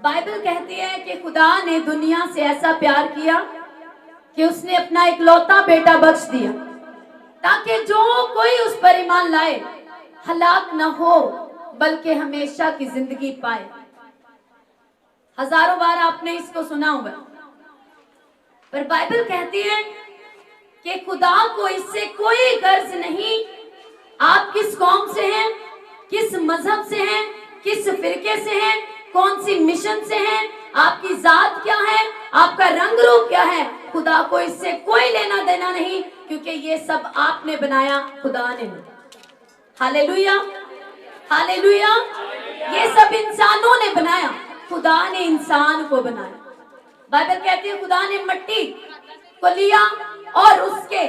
Bible कहती है कि खुदा ने दुनिया से ऐसा प्यार किया कि उसने अपना इकलौता बेटा बख्श दिया, ताकि जो कोई उस पर ईमान लाए हलाक न हो बल्कि हमेशा की जिंदगी पाए। हजारों बार आपने इसको सुना होगा, पर बाइबल कहती है कि खुदा को इससे कोई गर्ज नहीं आप किस कौम से हैं, किस मजहब से हैं, किस फिरके से हैं, कौन सी मिशन से हैं, आपकी जात क्या है, आपका रंग रूप क्या है। खुदा को इससे कोई लेना देना नहीं, क्योंकि ये सब आपने बनाया, खुदा ने नहीं। Hallelujah, hallelujah. ये सब इंसानों ने बनाया, खुदा ने इंसान को बनाया। बाइबल कहती है खुदा ने मिट्टी को लिया और उसके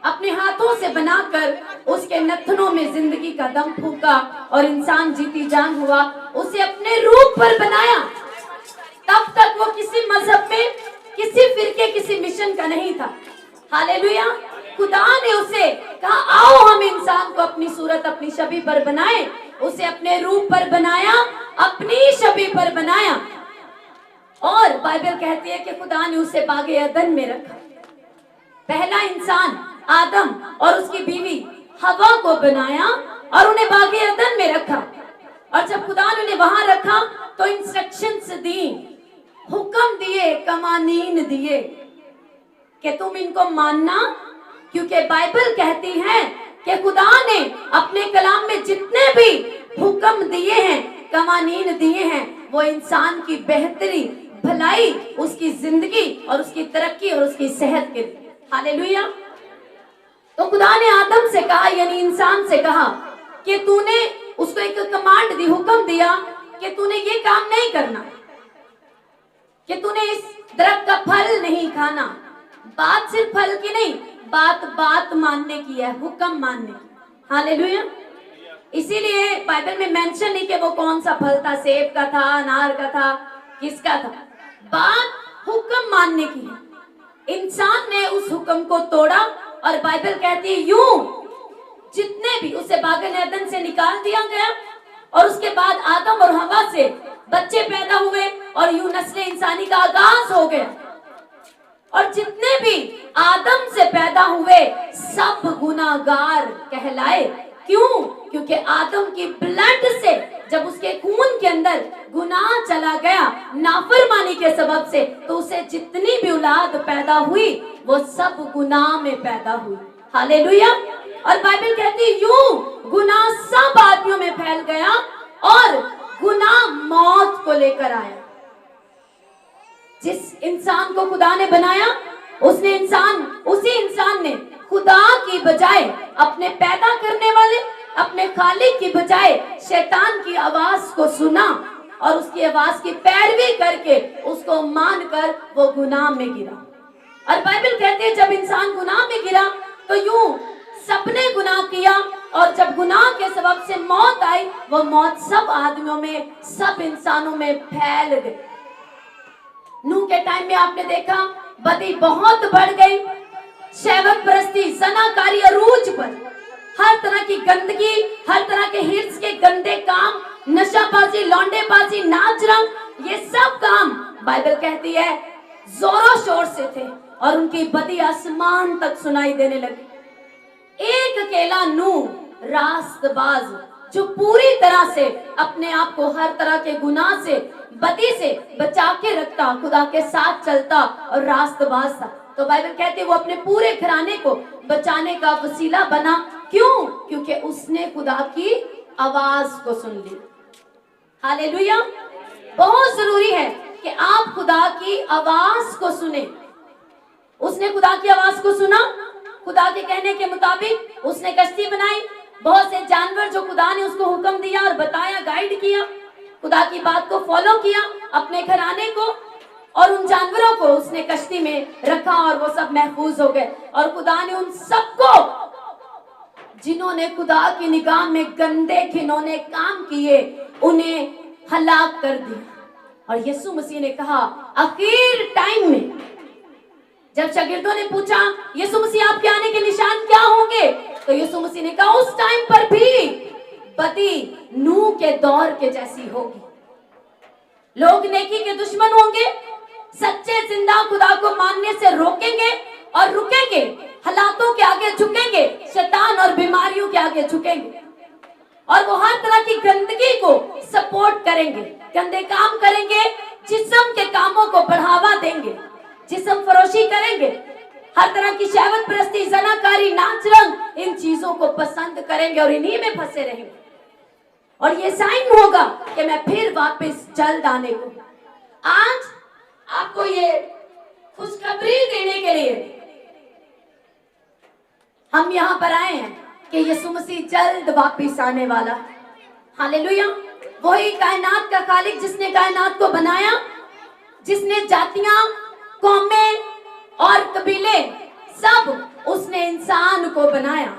अपने हाथों से बनाकर उसके नथनों में जिंदगी का दम फूका और इंसान जीती जान हुआ, उसे अपने रूप पर बनाया। तब तक वो किसी मजहब में, किसी फिरके, किसी मिशन का नहीं था। हालेलुया। खुदा ने उसे कहा आओ हम इंसान को अपनी सूरत, अपनी छवि पर बनाए। उसे अपने रूप पर बनाया, अपनी छवि पर बनाया। और बाइबल कहती है कि खुदा ने उसे बागे अदन में रखा। पहला इंसान आदम और उसकी बीवी हवा को बनाया और उन्हें बागे अदन में रखा। और जब खुदा ने उन्हें वहां रखा तो इंस्ट्रक्शंस दी, हुक्म दिए, कवानीन दिए कि तुम इनको मानना, क्योंकि बाइबल कहती है कि खुदा ने अपने कलाम में जितने भी हुक्म दिए हैं, कवानीन दिए हैं, वो इंसान की बेहतरी, भलाई, उसकी जिंदगी और उसकी तरक्की और उसकी सेहत के लिए। हालेलुया। तो खुदा ने आदम से कहा, यानी इंसान से कहा कि तूने उसको एक कमांड दी, हुक्म दिया कि तूने ये काम नहीं करना, कि तूने इस दरख्त का फल नहीं खाना। बात सिर्फ फल की नहीं, बात मानने की है, हुक्म मानने की। हालेलुया। इसीलिए बाइबल में मेंशन नहीं कि वो कौन सा फल था, सेब का था, अनार का था, किसका था। बात हुक्म मानने की है। इंसान ने उस हुक्म को तोड़ा और बाइबल कहती है यूं जितने भी, उसे बागे अदन से निकाल दिया गया और उसके बाद आदम और हवा से बच्चे पैदा हुए और यूं नस्ल इंसानी का आगाज हो गया। और जितने भी आदम से पैदा हुए सब गुनाहगार कहलाए। क्यों? क्योंकि आदम की ब्लड से, जब उसके खून के अंदर गुनाह चला गया नाफरमानी के सबब से, तो उसे जितनी भी औलाद पैदा हुई वो सब गुनाह में पैदा हुई। हालेलुया। और बाइबल कहती है यूं गुनाह सब आदमियों में फैल गया और गुनाह मौत को लेकर आया। जिस इंसान को खुदा ने बनाया, उसी इंसान ने खुदा की बजाय अपने पैदा करने वाले, अपने खालिक की बजाय शैतान की आवाज को सुना और उसकी आवाज की पैरवी करके उसको मानकर वो गुनाह में गिरा। और बाइबल कहती है जब इंसान गुनाह में गिरा तो यूं सबने गुनाह किया और जब गुनाह के सबब से मौत आई, वो मौत सब आदमियों में, सब इंसानों में फैल गई। नूह के टाइम में आपने देखा बदी बहुत बढ़ गई, शैवत परस्ती, जनाकारी अरूज पर, हर तरह की गंदगी, हर तरह के हिर्स के गंदे काम, नशाबाजी, लौंडेबाजी, नाच रंग, ये सब काम बाइबल कहती है जोरों शोर से थे और उनकी बदी आसमान तक सुनाई देने लगी। एक अकेला नूह रास्तबाज, जो पूरी तरह से अपने आप को हर तरह के गुनाह से, बदी से बचा के रखता, खुदा के साथ चलता और रास्तबाज था। तो बाइबल कहती है वो अपने पूरे घराने को बचाने का वसीला बना। क्यों? क्योंकि उसने खुदा की आवाज को सुन ली। हालेलुया। बहुत जरूरी है कि आप खुदा की आवाज को सुने। उसने खुदा की आवाज को सुना, खुदा के कहने के मुताबिक उसने कश्ती बनाई, बहुत से जानवर जो खुदा ने उसको हुक्म दिया और बताया, गाइड किया, खुदा की बात को फॉलो किया, अपने घराने को और उन जानवरों को उसने कश्ती में रखा और वो सब महफूज हो गए। और खुदा ने उन सबको, जिन्होंने खुदा की निगाह में गंदे घिनौने काम किए, उन्हें हलाक कर दिया। और यीशु मसीह ने कहा आखिर टाइम में जब शागिर्दों ने पूछा यीशु मसीह आपके आने के निशान क्या होंगे, तो यीशु मसीह ने कहा उस टाइम पर भी बदी नूह के दौर के जैसी होगी। लोग नेकी के दुश्मन होंगे, सच्चे जिंदा खुदा को मानने से रोकेंगे और रुकेंगे, हालातों के आगे झुकेंगे, शैतान और बीमारियों के आगे झुकेंगे, और वो हर तरह की गंदगी को सपोर्ट करेंगे, गंदे काम करेंगे, जिस्म के कामों को बढ़ावा देंगे, जिस्म फरोशी करेंगे, हर तरह की शहवत परस्ती, जनाकारी, नाच रंग, इन चीजों को पसंद करेंगे और इन्हीं में फंसे रहेंगे। और ये साइन होगा कि मैं फिर वापस जल्द आने को। आज आपको ये खुशखबरी देने के लिए हम यहाँ पर आए हैं कि यीशु मसीह जल्द वापस आने वाला है। हालेलुया। वही कायनात का खालिक जिसने कायनात को बनाया, जिसने जातियां, कौमें और कबीले सब उसने इंसान को बनाया,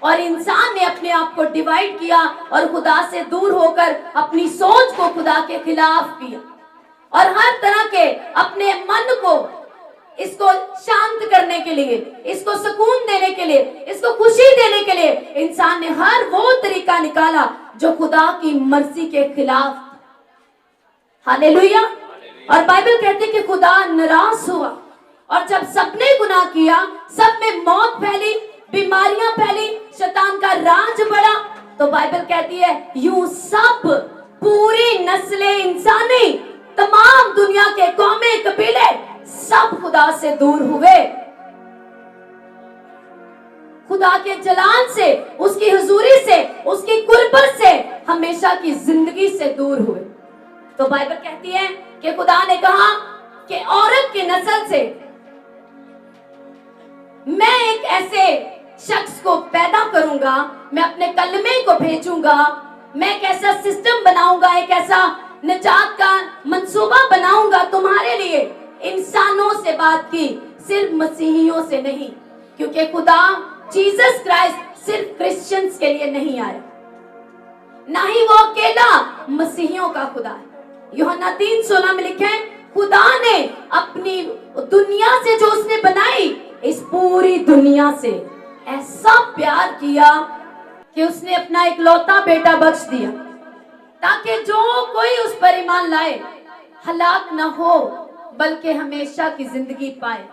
और इंसान ने अपने आप को डिवाइड किया और खुदा से दूर होकर अपनी सोच को खुदा के खिलाफ किया, और हर तरह के अपने मन को इसको शांत करने के लिए, इसको सुकून देने के लिए, इसको खुशी देने के लिए इंसान ने हर वो तरीका निकाला जो खुदा की मर्जी के खिलाफ। हालेलुया। और बाइबल कहती है कि खुदा नाराज हुआ, और जब सबने गुनाह किया, सब में मौत फैली, बीमारियां फैली, शैतान का राज बढ़ा, तो बाइबल कहती है यूं सब पूरी नस्लें इंसानी, तमाम दुनिया के कौमें, कबीले सब खुदा से दूर हुए, खुदा के जलाल से, उसकी हुजूरी से, उसकी कुर्बत से हमेशा की जिंदगी से दूर हुए। तो बाइबल कहती है कि खुदा ने कहा कि औरत की नस्ल से मैं एक ऐसे शख्स को पैदा करूंगा, मैं अपने कलमे को भेजूंगा, मैं एक ऐसा सिस्टम बनाऊंगा, एक ऐसा निजात का मंसूबा बनाऊंगा तुम्हारे लिए। इंसानों से बात की, सिर्फ मसीहियों से नहीं, क्योंकि खुदा जीसस क्राइस्ट सिर्फ क्रिश्चियंस के लिए नहीं आया, ना ही वो अकेला मसीहियों का खुदा है। यूहन्ना 3:16 में लिखा है, खुदा ने अपनी दुनिया से जो उसने बनाई, इस पूरी दुनिया से ऐसा प्यार किया कि उसने अपना इकलौता बेटा बख्श दिया, ताकि जो कोई उस पर ईमान लाए हलाक न हो बल्कि हमेशा की जिंदगी पाए।